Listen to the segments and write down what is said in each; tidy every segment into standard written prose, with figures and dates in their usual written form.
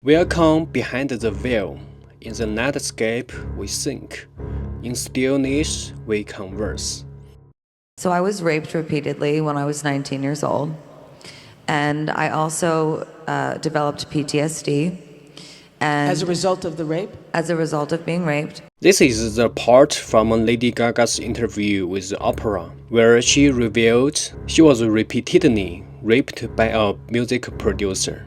Welcome behind the veil. In the landscape we think. In stillness we converse. So I was raped repeatedly when I was 19 years old. And I also developed PTSD. And As a result of the rape? As a result of being raped. This is the part from Lady Gaga's interview with Oprah, where she revealed she was repeatedly raped by a music producer.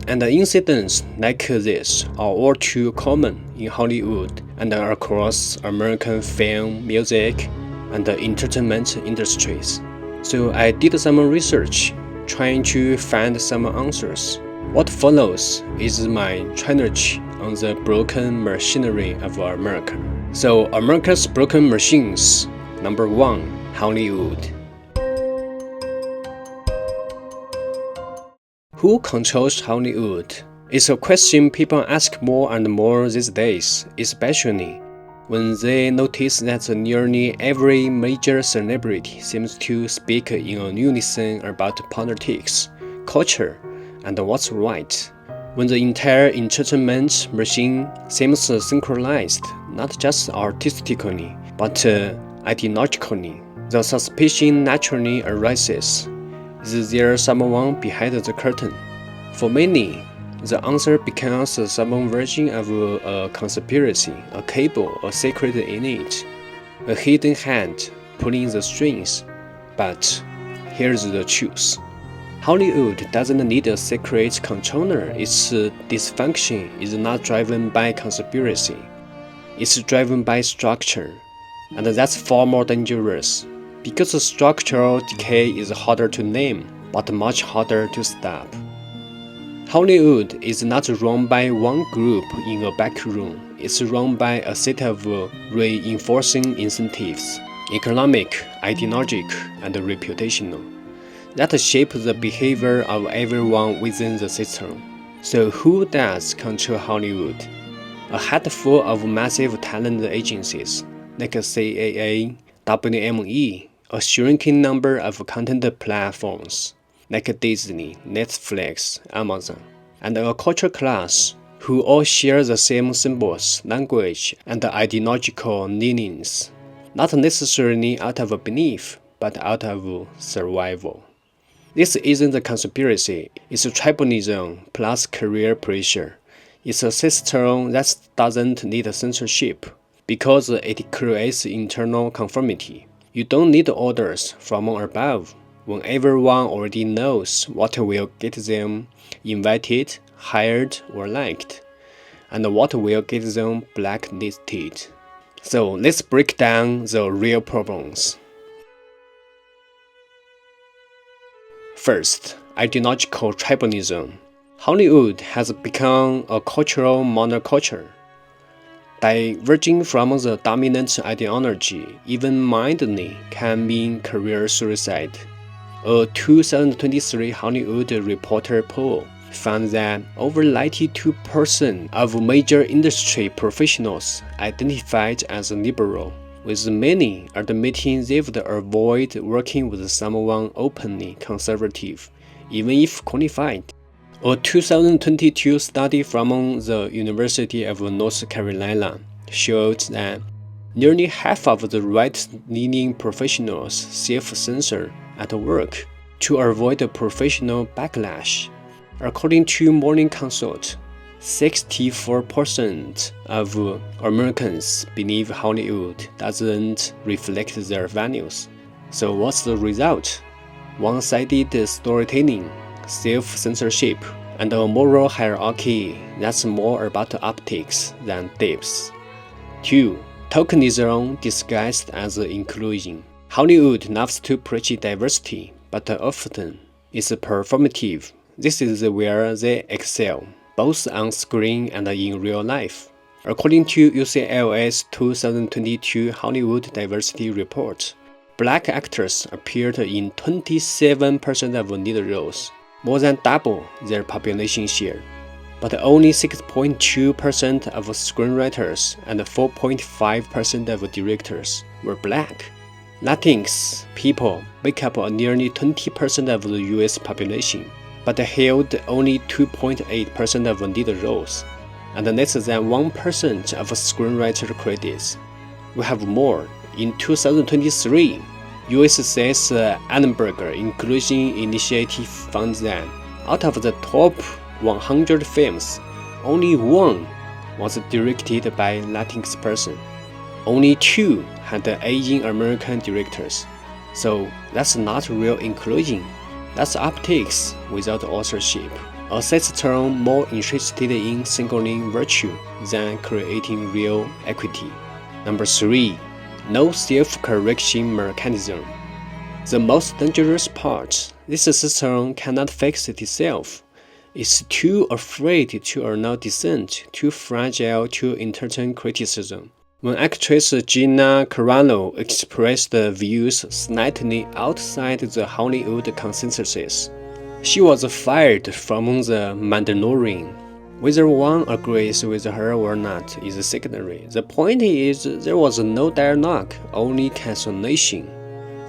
And incidents like this are all too common in Hollywood and across American film, music, and entertainment industries. So I did some research, trying to find some answers. What follows is my trilogy on the broken machinery of America. So America's broken machines. Number 1, Hollywood. Who controls Hollywood? It's a question people ask more and more these days, especially when they notice that nearly every major celebrity seems to speak in a unison about politics, culture, and what's right. When the entire entertainment machine seems synchronized, not just artistically, but ideologically, the suspicion naturally arises. Is there someone behind the curtain? For many, the answer becomes some version of a conspiracy, a cable, a secret in it, a hidden hand pulling the strings. But here's the truth. Hollywood doesn't need a secret controller. Its dysfunction is not driven by conspiracy. It's driven by structure. And that's far more dangerous. Because structural decay is harder to name, but much harder to stop. Hollywood is not run by one group in a back room. It's run by a set of reinforcing incentives, economic, ideological, and reputational, that shape the behavior of everyone within the system. So who does control Hollywood? A handful of massive talent agencies, like CAA, WME, a shrinking number of content platforms, like Disney, Netflix, Amazon, and a culture class who all share the same symbols, language, and ideological leanings, not necessarily out of belief, but out of survival. This isn't a conspiracy, it's tribalism plus career pressure. It's a system that doesn't need censorship, because it creates internal conformity. You don't need orders from above when everyone already knows what will get them invited, hired, or liked, and what will get them blacklisted. So let's break down the real problems. First, ideological tribalism. Hollywood has become a cultural monoculture. Diverging from the dominant ideology, even mildly, can mean career suicide. A 2023 Hollywood Reporter poll found that over 92% of major industry professionals identified as liberal, with many admitting they would avoid working with someone openly conservative, even if qualified. A 2022 study from the University of North Carolina showed that nearly half of the right-leaning professionals self-censor at work to avoid a professional backlash. According to Morning Consult, 64% of Americans believe Hollywood doesn't reflect their values. So what's the result? One-sided storytelling, self-censorship, and a moral hierarchy that's more about optics than depth. 2. Tokenism disguised as inclusion. Hollywood loves to preach diversity, but often it's performative. This is where they excel, both on screen and in real life. According to UCLA's 2022 Hollywood Diversity Report, Black actors appeared in 27% of lead roles, more than double their population share. But only 6.2% of screenwriters and 4.5% of directors were Black. Latinx people make up nearly 20% of the US population, but held only 2.8% of lead roles, and less than 1% of screenwriter credits. We have more. In 2023, USC's Annenberg Inclusion Initiative found that out of the top 100 films, only one was directed by Latinx person. Only 2 had Asian American directors. So that's not real inclusion. That's optics without authorship. A system more interested in singling virtue than creating real equity. Number 3. No self-correction mechanism. The most dangerous part, this system cannot fix itself. It's too afraid to allow dissent, too fragile to entertain criticism. When actress Gina Carano expressed views slightly outside the Hollywood consensus, she was fired from the Mandalorian. Whether one agrees with her or not is secondary. The point is there was no dialogue, only cancellation.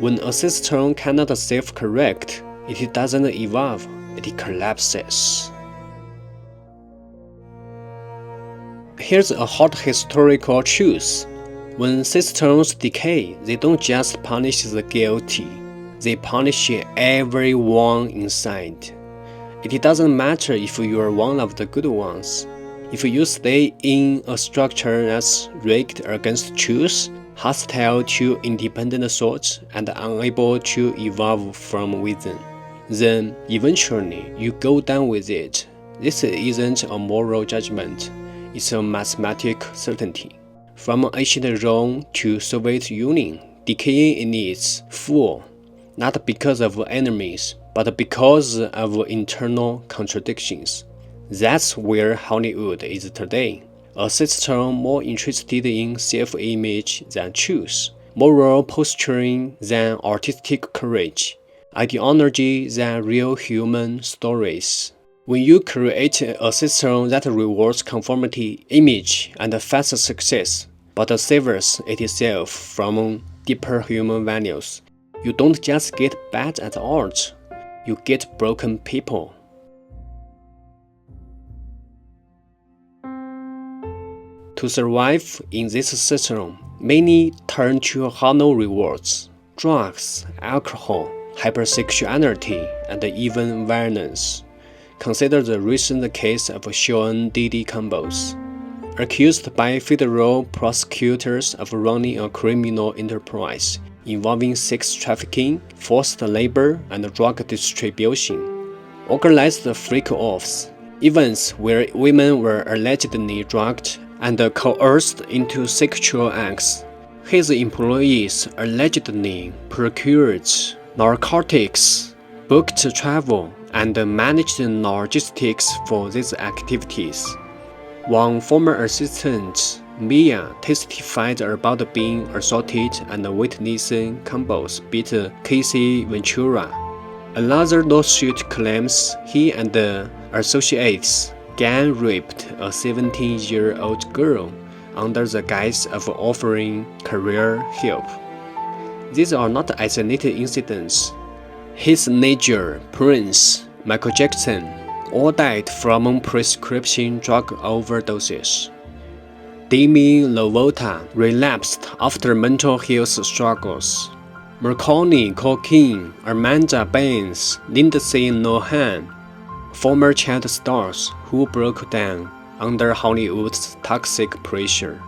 When a system cannot self-correct, it doesn't evolve, it collapses. Here's a hot historical truth. When systems decay, they don't just punish the guilty, they punish everyone inside. It doesn't matter if you are one of the good ones. If you stay in a structure that's rigged against truth, hostile to independent thought, and unable to evolve from within, then eventually you go down with it. This isn't a moral judgment, it's a mathematical certainty. From ancient Rome to Soviet Union, decaying in its fall, not because of enemies, but because of internal contradictions. That's where Hollywood is today. A system more interested in self-image than truth, moral posturing than artistic courage, ideology than real human stories. When you create a system that rewards conformity, image, and fast success, but severs itself from deeper human values, you don't just get bad at art, you get broken people. To survive in this system, many turn to hollow rewards, drugs, alcohol, hypersexuality, and even violence. Consider the recent case of Sean Diddy Campbell, accused by federal prosecutors of running a criminal enterprise involving sex trafficking, forced labor, and drug distribution. Organized freak-offs, events where women were allegedly drugged and coerced into sexual acts. His employees allegedly procured narcotics, booked travel, and managed logistics for these activities. One former assistant, Mia, testified about being assaulted and witnessing Campbell's beat Casey Ventura. Another lawsuit claims he and associates gang-raped a 17-year-old girl under the guise of offering career help. These are not isolated incidents. Heath Ledger, Prince, Michael Jackson all died from prescription drug overdoses. Demi Lovato relapsed after mental health struggles. Macaulay Culkin, Amanda Bynes, Lindsay Lohan, former child stars who broke down under Hollywood's toxic pressure.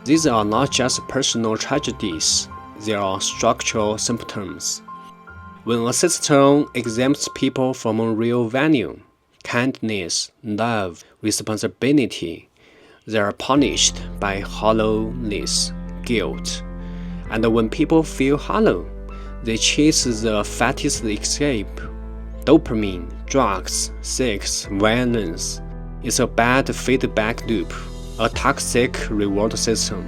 These are not just personal tragedies, they are structural symptoms. When a system exempts people from real value, kindness, love, responsibility, they are punished by hollowness, guilt. And when people feel hollow, they chase the fattest escape. Dopamine, drugs, sex, violence. It's a bad feedback loop, a toxic reward system.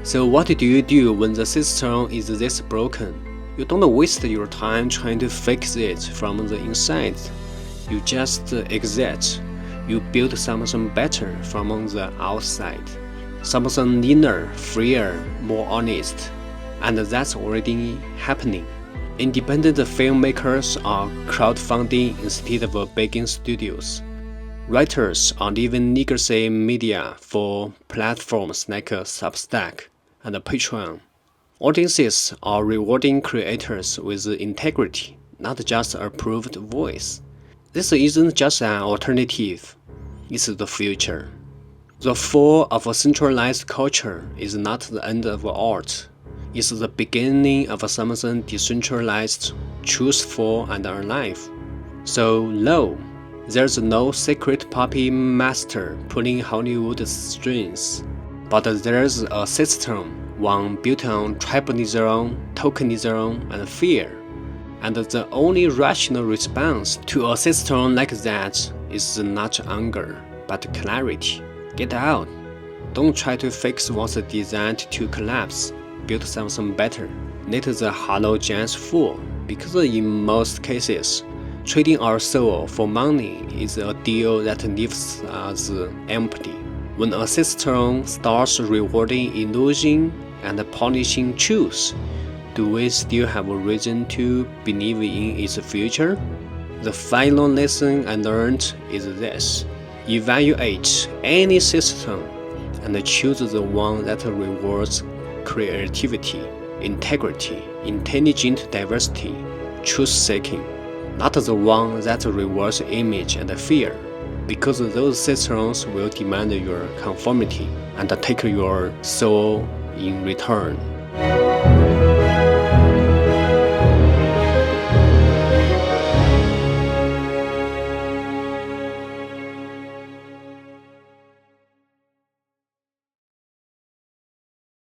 So what do you do when the system is this broken? You don't waste your time trying to fix it from the inside. You just exit. You build something better from the outside. Something leaner, freer, more honest. and that's already happening. Independent filmmakers are crowdfunding instead of begging studios. Writers are even negotiating media for platforms like Substack and Patreon. Audiences are rewarding creators with integrity, not just a approved voice. This isn't just an alternative, it's the future. The fall of a centralized culture is not the end of art. It's the beginning of something decentralized, truthful, and alive. So, no, there's no secret puppet master pulling Hollywood's strings. But there's a system, one built on tribalism, tokenism, and fear. And the only rational response to a system like that is not anger, but clarity. Get out. Don't try to fix what's designed to collapse. Build something better. Let the hollow giants fall, because in most cases, trading our soul for money is a deal that leaves us empty. When a system starts rewarding illusion and punishing truth, do we still have a reason to believe in its future? The final lesson I learned is this: evaluate any system and choose the one that rewards creativity, integrity, intelligent diversity, truth-seeking, not the one that rewards image and fear, because those systems will demand your conformity and take your soul in return.